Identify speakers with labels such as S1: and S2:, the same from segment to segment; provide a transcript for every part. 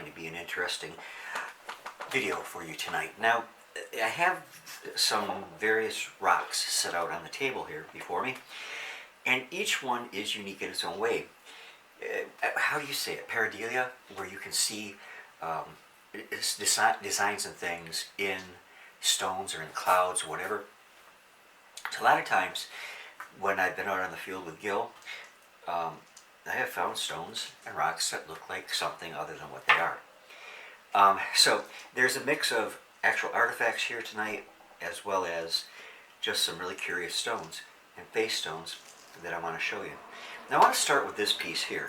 S1: find to be an interesting video for you tonight. Now, I have some various rocks set out on the table here before me, and each one is unique in its own way. How do you say it? Pareidolia, where you can see designs and things in stones or in clouds or whatever. So a lot of times when I've been out on the field with Gil, I have found stones and rocks that look like something other than what they are. So there's a mix of actual artifacts here tonight, as well as just some really curious stones and face stones that I want to show you. Now I want to start with this piece here.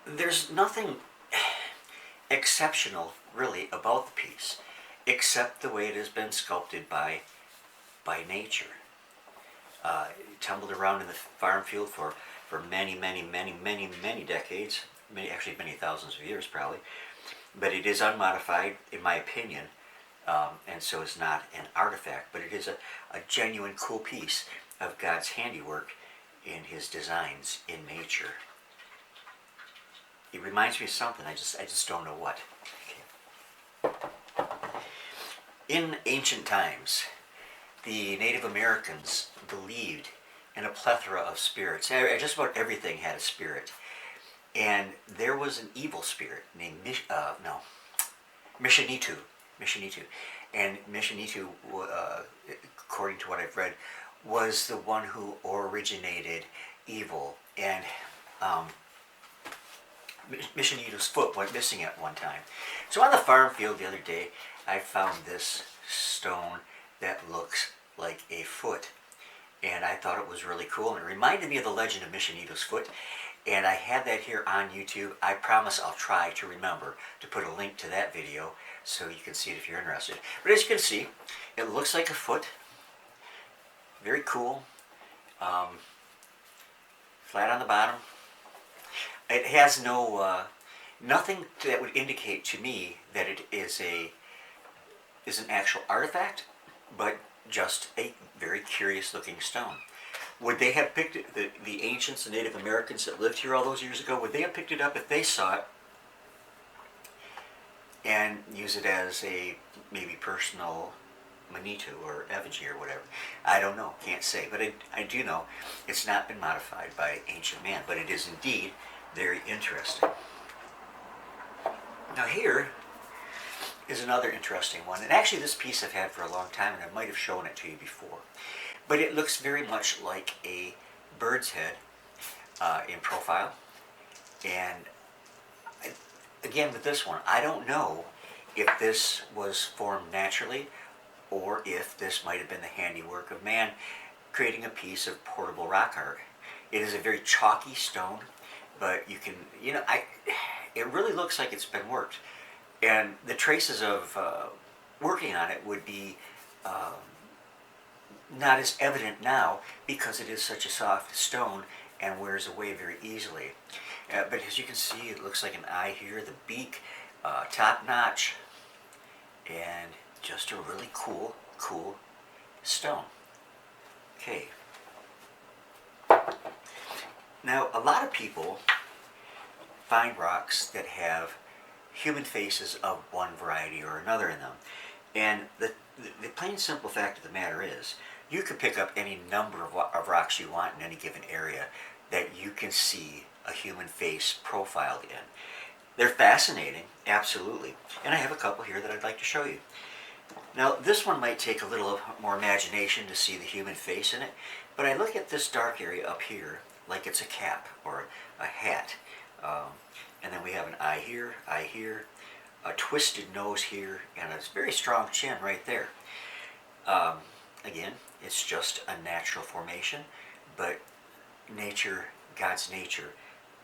S1: There's nothing exceptional really about the piece, except the way it has been sculpted by nature. It tumbled around in the farm field for many decades, many thousands of years probably, but it is unmodified in my opinion, and so it's not an artifact, but it is a genuine cool piece of God's handiwork in his designs in nature. It reminds me of something, I just don't know what. Okay. In ancient times, the Native Americans believed in a plethora of spirits. Just about everything had a spirit. And there was an evil spirit named Mishinitu. And Mishinitu, according to what I've read, was the one who originated evil. And Mishinitu's foot went missing at one time. So on the farm field the other day, I found this stone that looks like a foot. And I thought it was really cool. And it reminded me of the legend of Mishinitu's foot. And I have that here on YouTube. I promise I'll try to remember to put a link to that video so you can see it if you're interested. But as you can see, it looks like a foot. Very cool. Flat on the bottom. It has nothing that would indicate to me that it is an actual artifact, but just a very curious looking stone. Would they have picked it, the ancients, the Native Americans that lived here all those years ago, would they have picked it up if they saw it and use it as a maybe personal Manitou or effigy or whatever? I don't know, can't say, but I do know it's not been modified by ancient man, but it is indeed very interesting. Now here is another interesting one, and actually this piece I've had for a long time, and I might have shown it to you before, but it looks very much like a bird's head in profile. And again with this one, I don't know if this was formed naturally or if this might have been the handiwork of man creating a piece of portable rock art. It is a very chalky stone, but you can, it really looks like it's been worked. And the traces of working on it would be not as evident now because it is such a soft stone and wears away very easily. But as you can see, it looks like an eye here, the beak, top notch, and just a really cool stone. Okay. Now, a lot of people find rocks that have human faces of one variety or another in them. And the plain simple fact of the matter is, you could pick up any number of rocks you want in any given area that you can see a human face profiled in. They're fascinating, absolutely. And I have a couple here that I'd like to show you. Now, this one might take a little more imagination to see the human face in it, but I look at this dark area up here like it's a cap or a hat. And then we have an eye here, a twisted nose here, and a very strong chin right there. Again, it's just a natural formation, but nature, God's nature,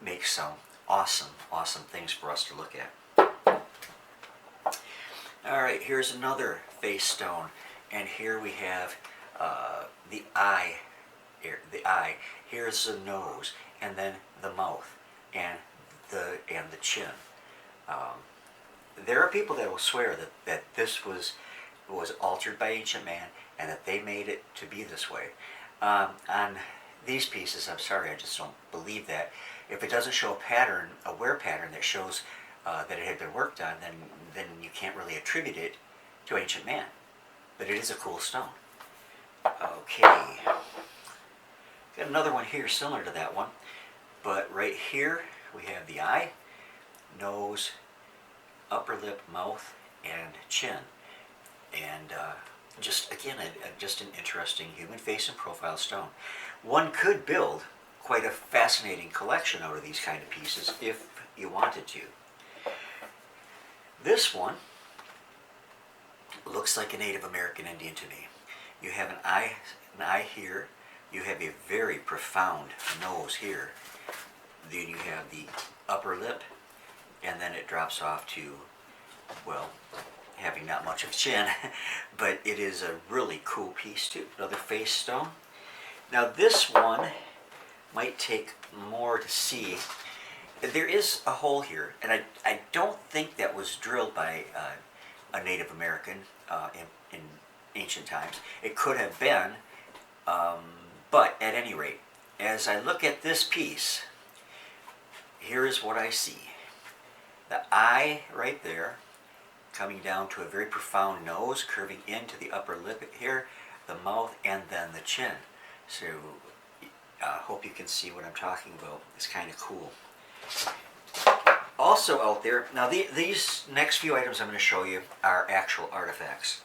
S1: makes some awesome things for us to look at. All right, here's another face stone, and here we have the eye. Here's the nose, and then the mouth, and the chin. There are people that will swear that this was altered by ancient man and that they made it to be this way. On these pieces, I'm sorry, I just don't believe that. If it doesn't show a pattern, a wear pattern that shows that it had been worked on, then you can't really attribute it to ancient man. But it is a cool stone. Okay, got another one here similar to that one, but right here we have the eye, nose, upper lip, mouth, and chin. And just again, just an interesting human face and profile stone. One could build quite a fascinating collection out of these kind of pieces if you wanted to. This one looks like a Native American Indian to me. You have an eye here. You have a very profound nose here. Then you have the upper lip, and then it drops off to, well, having not much of a chin, but it is a really cool piece too. Another face stone. Now this one might take more to see. There is a hole here, and I don't think that was drilled by a Native American in ancient times. It could have been, but at any rate, as I look at this piece, here is what I see. The eye right there, coming down to a very profound nose, curving into the upper lip here, the mouth, and then the chin. So I hope you can see what I'm talking about. It's kind of cool. Also out there, now these next few items I'm going to show you are actual artifacts.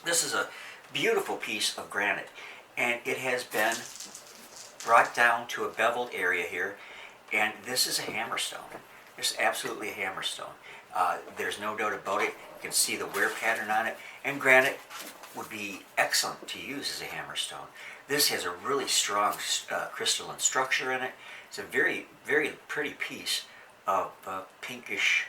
S1: This is a beautiful piece of granite, and it has been brought down to a beveled area here, and this is a hammerstone. It's absolutely a hammerstone. There's no doubt about it. You can see the wear pattern on it, and granite would be excellent to use as a hammerstone. This has a really strong crystalline structure in it. It's a very, very pretty piece of pinkish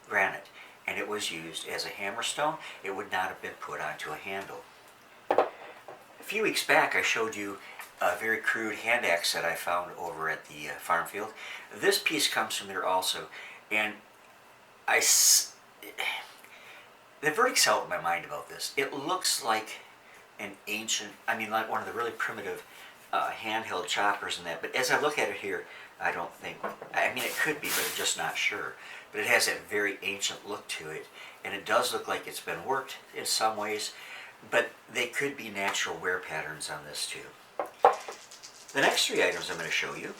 S1: granite, and it was used as a hammerstone. It would not have been put onto a handle. A few weeks back I showed you a very crude hand axe that I found over at the farm field. This piece comes from there also, and the verdict's out in my mind about this. It looks like an ancient, like one of the really primitive handheld choppers and that, but as I look at it here, I don't think, it could be, but I'm just not sure. But it has that very ancient look to it, and it does look like it's been worked in some ways, but they could be natural wear patterns on this too. The next three items I'm going to show you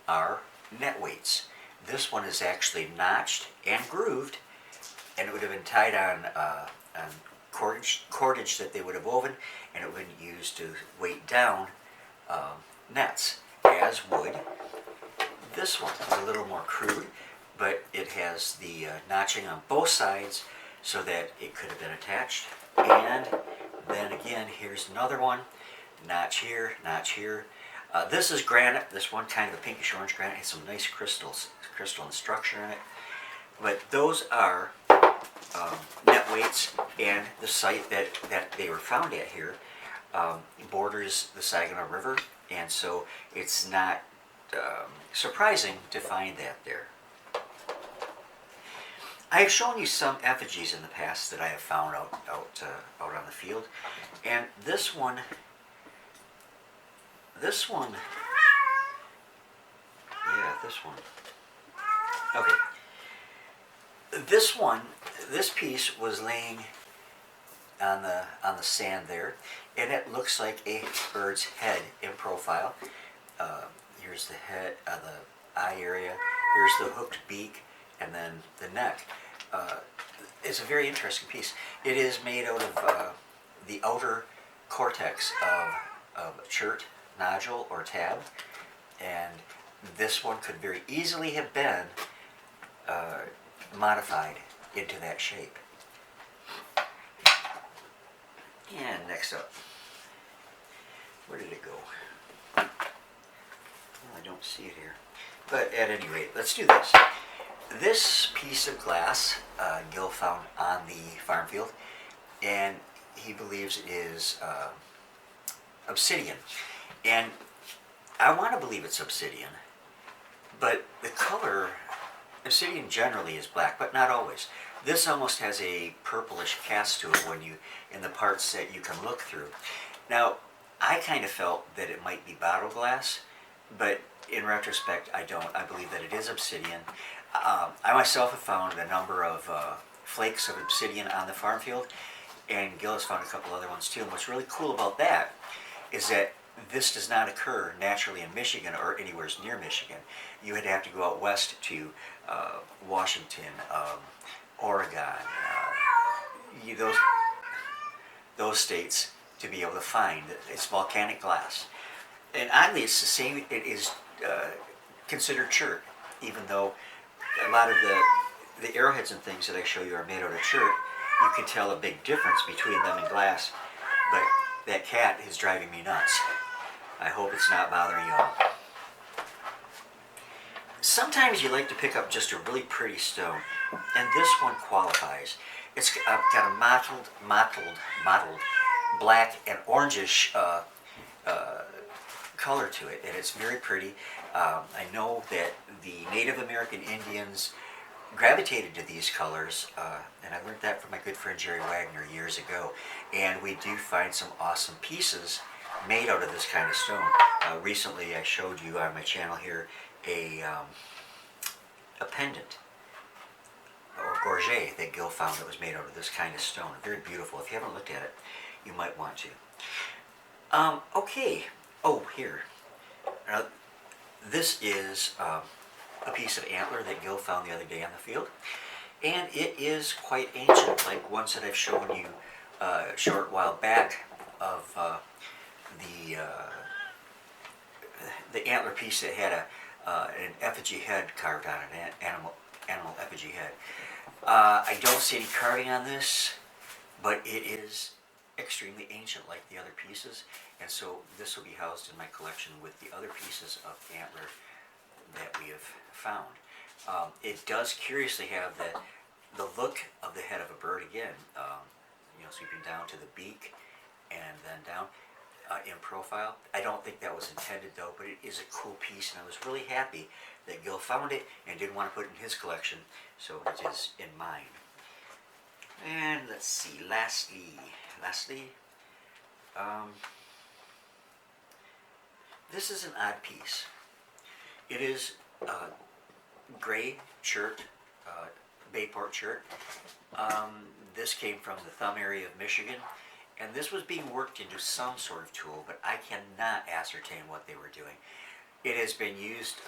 S1: are net weights. This one is actually notched and grooved, and it would have been tied on cordage that they would have woven, and it would have been used to weight down nets, as would this one. It's a little more crude, but it has the notching on both sides so that it could have been attached. And then again, here's another one, notch here, notch here. This is granite. This one, kind of a pinkish orange granite, has some nice crystalline structure in it. But those are net weights, and the site that they were found at here borders the Saginaw River, and so it's not surprising to find that there. I have shown you some effigies in the past that I have found out on the field, and this one, okay. This piece was laying on the sand there, and it looks like a bird's head in profile. Here's the head, the eye area. Here's the hooked beak, and then the neck. It's a very interesting piece. It is made out of the outer cortex of a chert, nodule, or tab, and this one could very easily have been modified into that shape. And next up, where did it go? Well, I don't see it here. But at any rate, let's do this. This piece of glass Gil found on the farm field, and he believes it is obsidian. And I want to believe it's obsidian, but the color, obsidian generally is black, but not always. This almost has a purplish cast to it when you, in the parts that you can look through. Now, I kind of felt that it might be bottle glass, but in retrospect, I don't. I believe that it is obsidian. I myself have found a number of flakes of obsidian on the farm field, and Gil has found a couple other ones too. And what's really cool about that is that this does not occur naturally in Michigan or anywhere near Michigan. You would have to go out west to Washington, Oregon, those states to be able to find. It's volcanic glass. And oddly, it's the same. It is considered chert, even though a lot of the arrowheads and things that I show you are made out of chert. You can tell a big difference between them and glass. But that cat is driving me nuts. I hope it's not bothering you all. Sometimes you like to pick up just a really pretty stone, and this one qualifies. It's got a mottled black and orangish color to it, and it's very pretty. I know that the Native American Indians gravitated to these colors, and I learned that from my good friend Jerry Wagner years ago. And we do find some awesome pieces made out of this kind of stone. Recently, I showed you on my channel here a pendant or gorget that Gil found that was made out of this kind of stone. Very beautiful. If you haven't looked at it, you might want to. Okay. Oh, here. This is a piece of antler that Gil found the other day on the field, and it is quite ancient, like ones that I've shown you a short while back of the antler piece that had an effigy head carved on it, an animal effigy head. I don't see any carving on this, but it is extremely ancient like the other pieces, and so this will be housed in my collection with the other pieces of antler that we have found. It does curiously have the look of the head of a bird again, sweeping down to the beak and then down in profile. I don't think that was intended though, but it is a cool piece, and I was really happy that Gil found it and didn't want to put it in his collection, so it is in mine. And let's see, lastly, this is an odd piece. It is gray chert, Bayport chert. This came from the thumb area of Michigan, and this was being worked into some sort of tool, but I cannot ascertain what they were doing. It has been used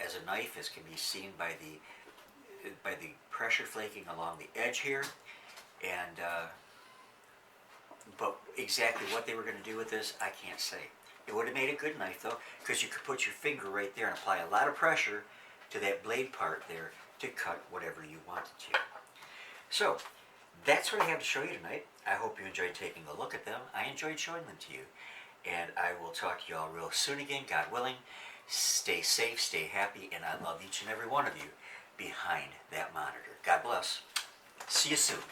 S1: as a knife, as can be seen by the pressure flaking along the edge here, and but exactly what they were going to do with this, I can't say. It would have made a good knife though, because you could put your finger right there and apply a lot of pressure to that blade part there to cut whatever you wanted to. So, that's what I have to show you tonight. I hope you enjoyed taking a look at them. I enjoyed showing them to you. And I will talk to you all real soon again, God willing. Stay safe, stay happy, and I love each and every one of you behind that monitor. God bless. See you soon.